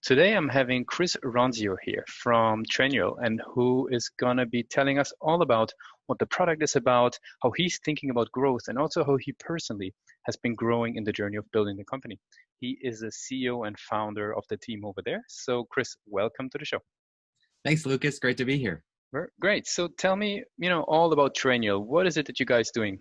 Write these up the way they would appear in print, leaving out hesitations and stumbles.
Today I'm having Chris Ronzio here from Trainual, and who is gonna be telling us all about what the product is about, how he's thinking about growth, and also how he personally has been growing in the journey of building the company. He is the CEO and founder of the team over there. So Chris, welcome to the show. Thanks, Lucas. Great to be here. Great. So tell me, all about Trainual. What is it that you guys doing?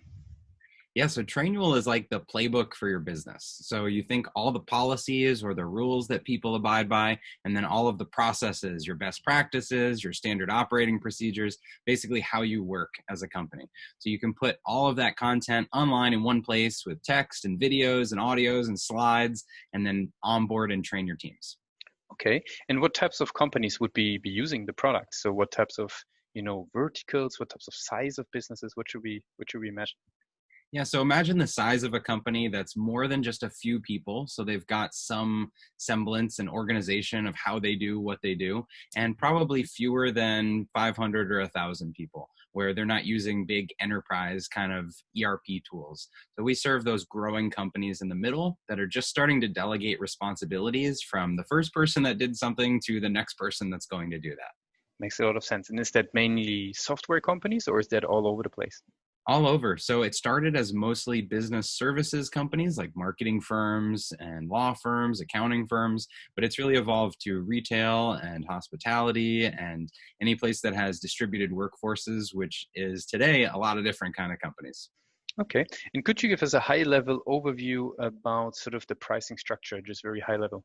Yeah, so Trainual is like the playbook for your business. So you think all the policies or the rules that people abide by, and then all of the processes, your best practices, your standard operating procedures, basically how you work as a company. So you can put all of that content online in one place with text and videos and audios and slides, and then onboard and train your teams. Okay. And what types of companies would be using the product? So what types of, verticals, what types of size of businesses, what should we imagine? Yeah, so imagine the size of a company that's more than just a few people. So they've got some semblance and organization of how they do what they do, and probably fewer than 500 or 1,000 people, where they're not using big enterprise kind of ERP tools. So we serve those growing companies in the middle that are just starting to delegate responsibilities from the first person that did something to the next person that's going to do that. Makes a lot of sense. And is that mainly software companies or is that all over the place? All over. So it started as mostly business services companies like marketing firms and law firms, accounting firms, but it's really evolved to retail and hospitality and any place that has distributed workforces, which is today a lot of different kind of companies. Okay. And could you give us a high level overview about sort of the pricing structure, just very high level?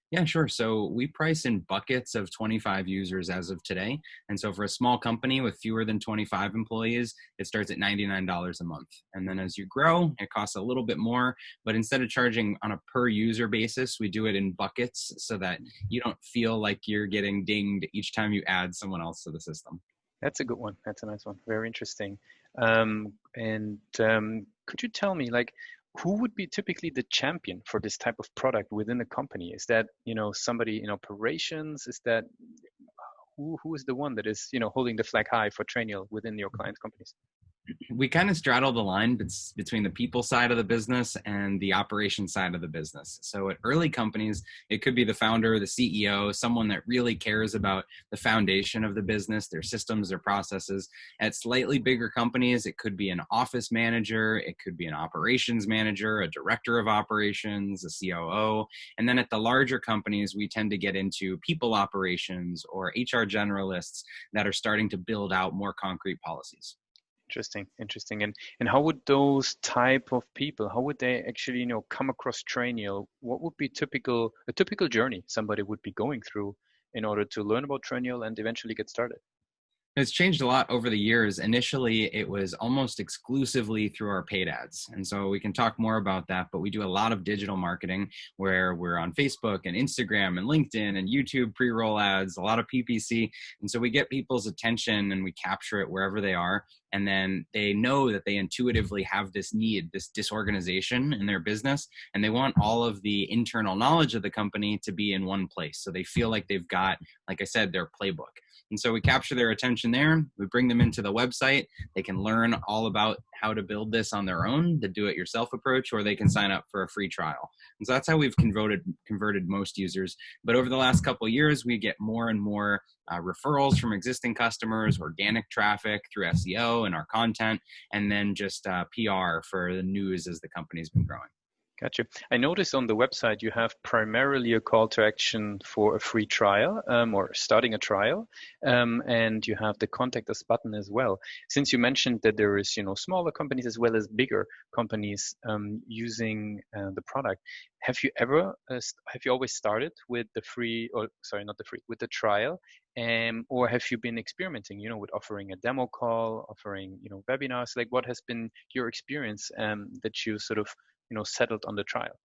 Yeah, sure. So we price in buckets of 25 users as of today. And so for a small company with fewer than 25 employees, it starts at $99 a month. And then as you grow, it costs a little bit more. But instead of charging on a per user basis, we do it in buckets so that you don't feel like you're getting dinged each time you add someone else to the system. That's a good one. That's a nice one. Very interesting. Could you tell me, like, who would be typically the champion for this type of product within the company? Is that, somebody in operations? Is that who is the one that is, holding the flag high for Trainual within your client companies? We kind of straddle the line between the people side of the business and the operation side of the business. So at early companies, it could be the founder, the CEO, someone that really cares about the foundation of the business, their systems, their processes. At slightly bigger companies, it could be an office manager, it could be an operations manager, a director of operations, a COO. And then at the larger companies, we tend to get into people operations or HR generalists that are starting to build out more concrete policies. Interesting. And how would those type of people, how would they actually, come across Trainual? What would be a typical journey somebody would be going through in order to learn about Trainual and eventually get started? It's changed a lot over the years. Initially, it was almost exclusively through our paid ads. And so we can talk more about that, but we do a lot of digital marketing where we're on Facebook and Instagram and LinkedIn and YouTube pre-roll ads, a lot of PPC. And so we get people's attention and we capture it wherever they are. And then they know that they intuitively have this need, this disorganization in their business, and they want all of the internal knowledge of the company to be in one place. So they feel like they've got, like I said, their playbook. And so we capture their attention there. We bring them into the website. They can learn all about how to build this on their own, the do-it-yourself approach, or they can sign up for a free trial. And so that's how we've converted most users. But over the last couple of years, we get more and more referrals from existing customers, organic traffic through SEO and our content, and then just PR for the news as the company's been growing. Gotcha. I noticed on the website you have primarily a call to action for a free trial or starting a trial, and you have the contact us button as well. Since you mentioned that there is, smaller companies as well as bigger companies using the product, have you always started with the free, or sorry, not the free, with the trial, or have you been experimenting, with offering a demo call, offering, webinars? Like, what has been your experience that you sort of settled on the trial?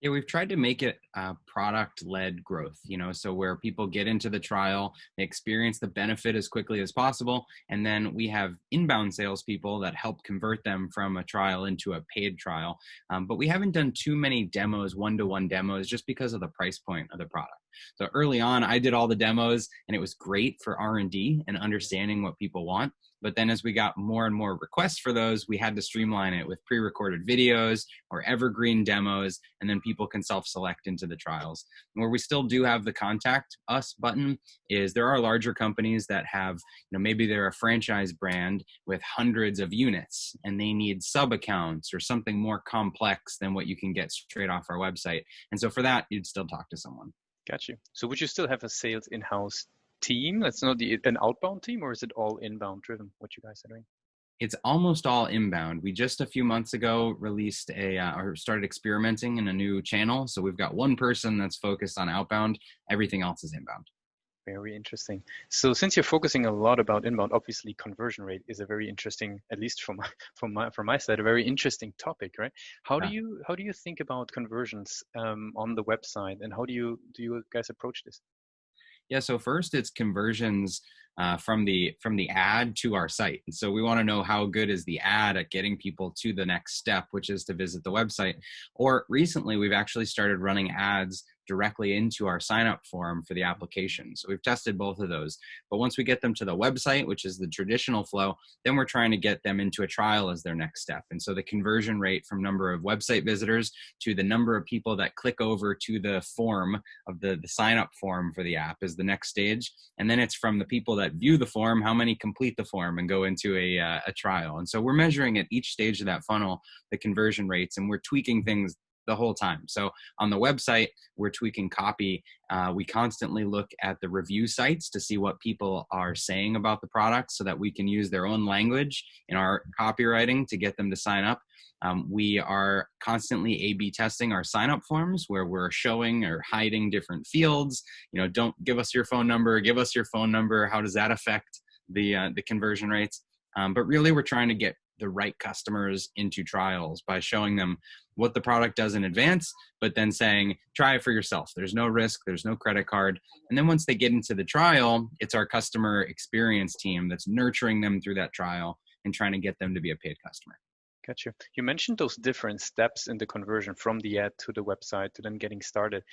Yeah, we've tried to make it product-led growth, so where people get into the trial, they experience the benefit as quickly as possible, and then we have inbound salespeople that help convert them from a trial into a paid trial. But we haven't done too many demos, one-to-one demos, just because of the price point of the product. So early on, I did all the demos, and it was great for R&D and understanding what people want. But then as we got more and more requests for those, we had to streamline it with pre-recorded videos or evergreen demos, and then people can self-select into the trials. And where we still do have the contact us button is there are larger companies that have, maybe they're a franchise brand with hundreds of units and they need sub accounts or something more complex than what you can get straight off our website. And so for that, you'd still talk to someone. Got you. So would you still have a sales in-house team? That's not an outbound team, or is it all inbound driven, what you guys are doing? It's almost all inbound. We just a few months ago released or started experimenting in a new channel. So we've got one person that's focused on outbound. Everything else is inbound. Very interesting. So since you're focusing a lot about inbound, obviously conversion rate is a very interesting, at least from my side, a very interesting topic, right? How do you think about conversions on the website, and how do you guys approach this? Yeah, so first it's conversions from the ad to our site. So we want to know how good is the ad at getting people to the next step, which is to visit the website. Or recently, we've actually started running ads directly into our sign-up form for the application. So we've tested both of those. But once we get them to the website, which is the traditional flow, then we're trying to get them into a trial as their next step. And so the conversion rate from number of website visitors to the number of people that click over to the form of the sign-up form for the app is the next stage. And then it's from the people that view the form, how many complete the form and go into a trial. And so we're measuring at each stage of that funnel, the conversion rates, and we're tweaking things the whole time. So on the website, we're tweaking copy. We constantly look at the review sites to see what people are saying about the product so that we can use their own language in our copywriting to get them to sign up. We are constantly A/B testing our sign-up forms where we're showing or hiding different fields. Don't give us your phone number, give us your phone number. How does that affect the conversion rates? But really, we're trying to get the right customers into trials by showing them what the product does in advance, but then saying, try it for yourself. There's no risk, there's no credit card. And then once they get into the trial, it's our customer experience team that's nurturing them through that trial and trying to get them to be a paid customer. Gotcha. You mentioned those different steps in the conversion from the ad to the website to then getting started.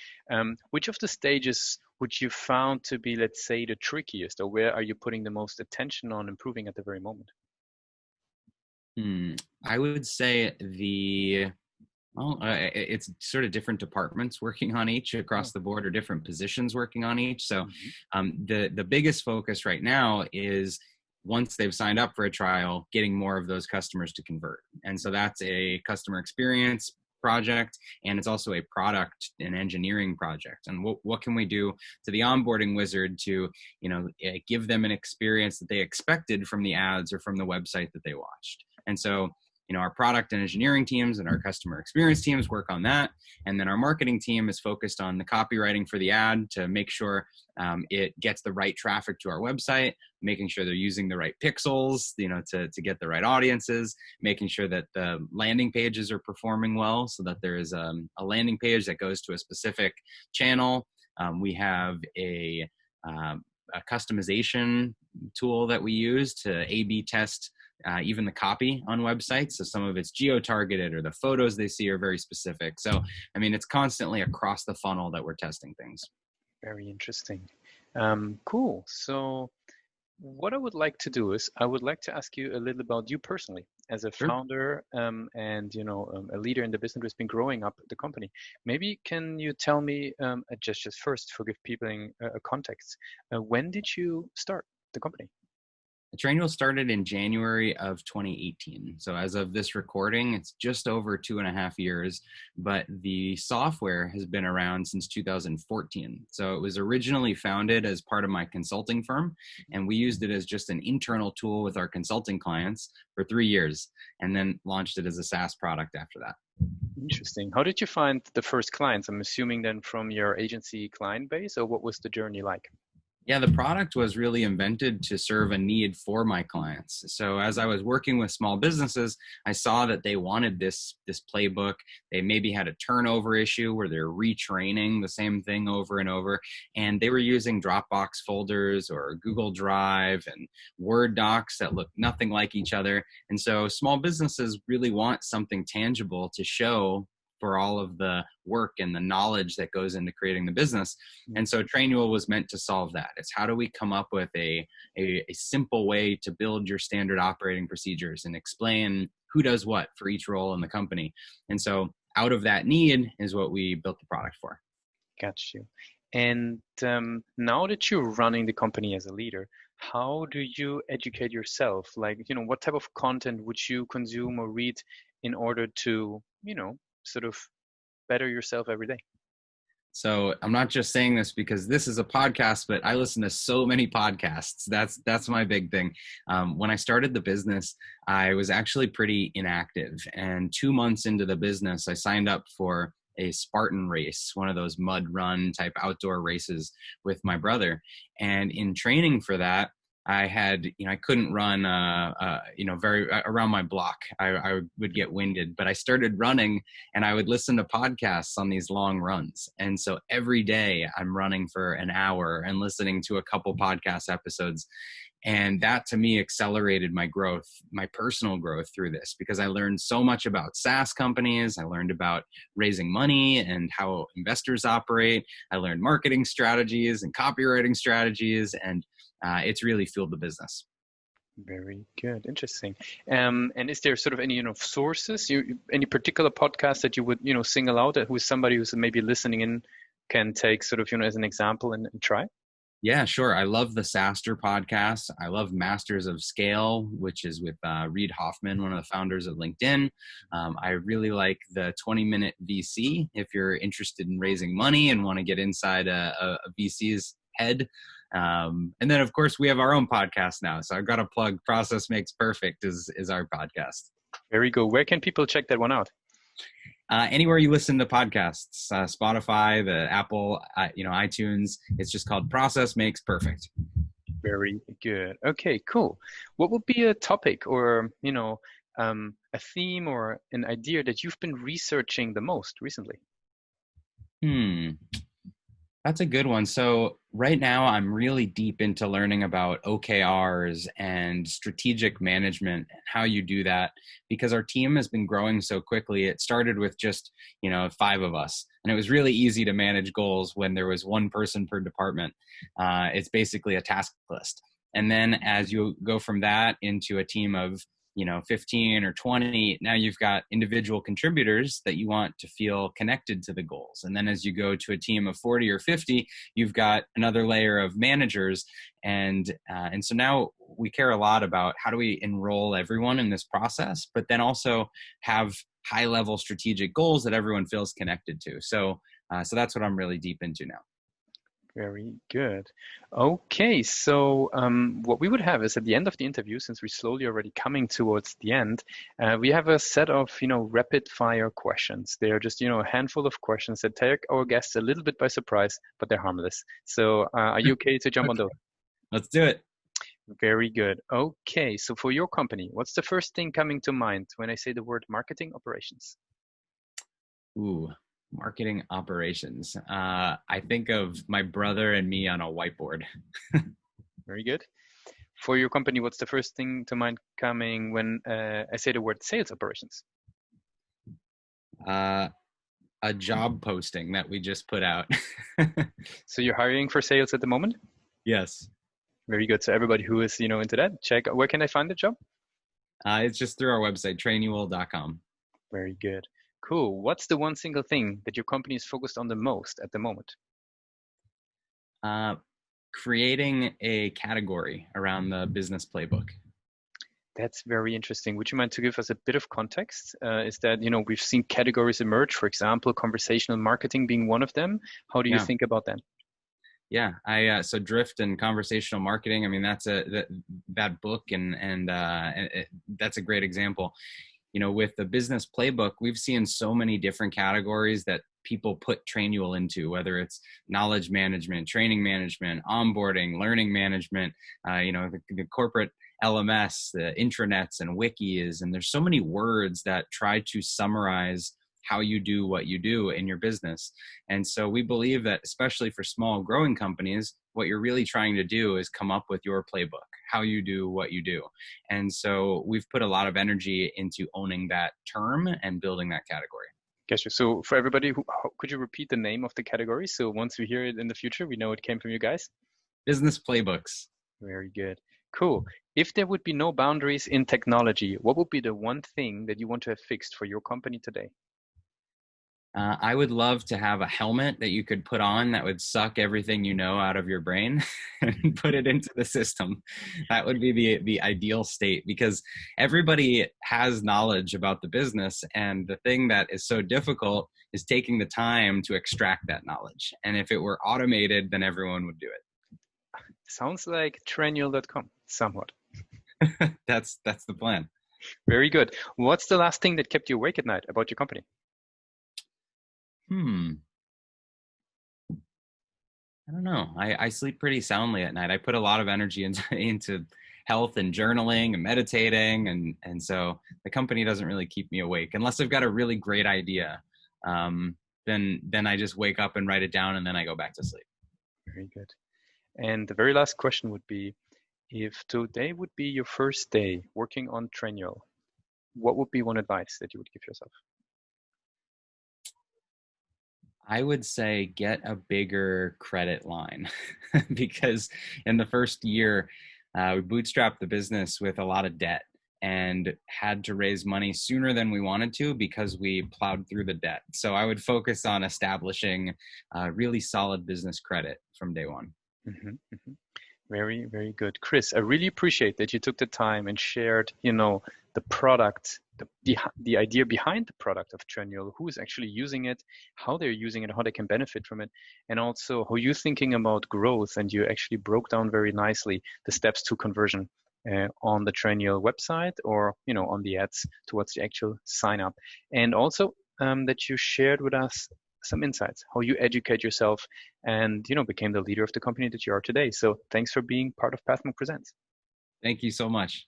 Which of the stages would you found to be, let's say, the trickiest, or where are you putting the most attention on improving at the very moment? I would say it's sort of different departments working on each across the board, or different positions working on each. So the biggest focus right now is, once they've signed up for a trial, getting more of those customers to convert. And so that's a customer experience project, and it's also a product and engineering project. And what can we do to the onboarding wizard to give them an experience that they expected from the ads or from the website that they watched? And so our product and engineering teams and our customer experience teams work on that. And then our marketing team is focused on the copywriting for the ad to make sure it gets the right traffic to our website, making sure they're using the right pixels, to get the right audiences, making sure that the landing pages are performing well so that there is a landing page that goes to a specific channel. We have a customization tool that we use to A/B test even the copy on websites. So some of it's geo-targeted, or the photos they see are very specific. So, it's constantly across the funnel that we're testing things. Very interesting. Cool. So what I would like to do is I would like to ask you a little about you personally as a founder and a leader in the business who's been growing up the company. Maybe can you tell me just first, for give people a context, when did you start the company? Trainual started in January of 2018. So as of this recording, it's just over 2.5 years, but the software has been around since 2014. So it was originally founded as part of my consulting firm, and we used it as just an internal tool with our consulting clients for 3 years, and then launched it as a SaaS product after that. Interesting. How did you find the first clients? I'm assuming then from your agency client base, or what was the journey like? Yeah, the product was really invented to serve a need for my clients. So as I was working with small businesses, I saw that they wanted this playbook. They maybe had a turnover issue where they're retraining the same thing over and over. And they were using Dropbox folders or Google Drive and Word docs that look nothing like each other. And so small businesses really want something tangible to show for all of the work and the knowledge that goes into creating the business. And so Trainual was meant to solve that. It's how do we come up with a simple way to build your standard operating procedures and explain who does what for each role in the company. And so out of that need is what we built the product for. Got you. And now that you're running the company as a leader, how do you educate yourself? Like, what type of content would you consume or read in order to, sort of better yourself every day? So I'm not just saying this because this is a podcast, but I listen to so many podcasts. That's my big thing. When I started the business, I was actually pretty inactive. And 2 months into the business, I signed up for a Spartan race, one of those mud run type outdoor races with my brother. And in training for that, I had, I couldn't run, very around my block. I would get winded, but I started running and I would listen to podcasts on these long runs. And so every day I'm running for an hour and listening to a couple podcast episodes. And that to me accelerated my growth, my personal growth through this, because I learned so much about SaaS companies. I learned about raising money and how investors operate. I learned marketing strategies and copywriting strategies, and it's really fueled the business. Very good. Interesting. And is there sort of any, sources, any particular podcast that you would, single out, who is somebody who's maybe listening in can take sort of, as an example and try? Yeah, sure. I love the SaaStr podcast. I love Masters of Scale, which is with Reid Hoffman, one of the founders of LinkedIn. I really like the 20-Minute VC if you're interested in raising money and want to get inside a VC's head. And then, of course, we have our own podcast now. So I've got to plug Process Makes Perfect is our podcast. Very good. Where can people check that one out? Anywhere you listen to podcasts, Spotify, the Apple, iTunes. It's just called Process Makes Perfect. Very good. Okay, cool. What would be a topic or, a theme or an idea that you've been researching the most recently? That's a good one. So right now I'm really deep into learning about OKRs and strategic management and how you do that, because our team has been growing so quickly. It started with just, 5 of us, and it was really easy to manage goals when there was one person per department. It's basically a task list. And then as you go from that into a team of 15 or 20, now you've got individual contributors that you want to feel connected to the goals. And then as you go to a team of 40 or 50, you've got another layer of managers. And so now we care a lot about how do we enroll everyone in this process, but then also have high level strategic goals that everyone feels connected to. So that's what I'm really deep into now. Very good. Okay, so what we would have is at the end of the interview, since we're slowly already coming towards the end, we have a set of, rapid fire questions. They're just, a handful of questions that take our guests a little bit by surprise, but they're harmless. So are you okay to jump on those? Let's do it. Very good. Okay, so for your company, what's the first thing coming to mind when I say the word marketing operations? Ooh. Marketing operations. I think of my brother and me on a whiteboard. Very good. For your company, what's the first thing to mind coming when I say the word sales operations? A job posting that we just put out. So you're hiring for sales at the moment? Yes. Very good. So everybody who is, into that, check. Where can I find the job? It's just through our website, trainual.com. Very good. Cool. What's the one single thing that your company is focused on the most at the moment? Creating a category around the business playbook. That's very interesting. Would you mind to give us a bit of context? Is that, we've seen categories emerge, for example, conversational marketing being one of them. How do you think about that? Yeah, so Drift and conversational marketing. I mean, that's that book and that's a great example. With the business playbook, we've seen so many different categories that people put Trainual into, whether it's knowledge management, training management, onboarding, learning management, the corporate LMS, the intranets and wikis. And there's so many words that try to summarize how you do what you do in your business. And so we believe that, especially for small growing companies, what you're really trying to do is come up with your playbook, how you do what you do. And so we've put a lot of energy into owning that term and building that category. Gotcha. So for everybody, could you repeat the name of the category? So once we hear it in the future, we know it came from you guys. Business playbooks. Very good. Cool. If there would be no boundaries in technology, what would be the one thing that you want to have fixed for your company today? I would love to have a helmet that you could put on that would suck everything you know out of your brain and put it into the system. That would be the ideal state, because everybody has knowledge about the business, and the thing that is so difficult is taking the time to extract that knowledge. And if it were automated, then everyone would do it. Sounds like Trainual.com, somewhat. That's the plan. Very good. What's the last thing that kept you awake at night about your company? I don't know. I sleep pretty soundly at night. I put a lot of energy into health and journaling and meditating, and so the company doesn't really keep me awake unless I've got a really great idea. Then I just wake up and write it down, and then I go back to sleep. Very good. And the very last question would be, if today would be your first day working on Trainual, what would be one advice that you would give yourself? I would say get a bigger credit line because in the first year, we bootstrapped the business with a lot of debt and had to raise money sooner than we wanted to because we plowed through the debt. So I would focus on establishing really solid business credit from day one. Mm-hmm, mm-hmm. Very, very good. Chris, I really appreciate that you took the time and shared, the product, the idea behind the product of Trainual, who is actually using it, how they're using it, how they can benefit from it, and also how you're thinking about growth. And you actually broke down very nicely the steps to conversion on the Trainual website, or, on the ads towards the actual sign up. And also that you shared with us some insights, how you educate yourself and, became the leader of the company that you are today. So thanks for being part of Pathmark Presents. Thank you so much.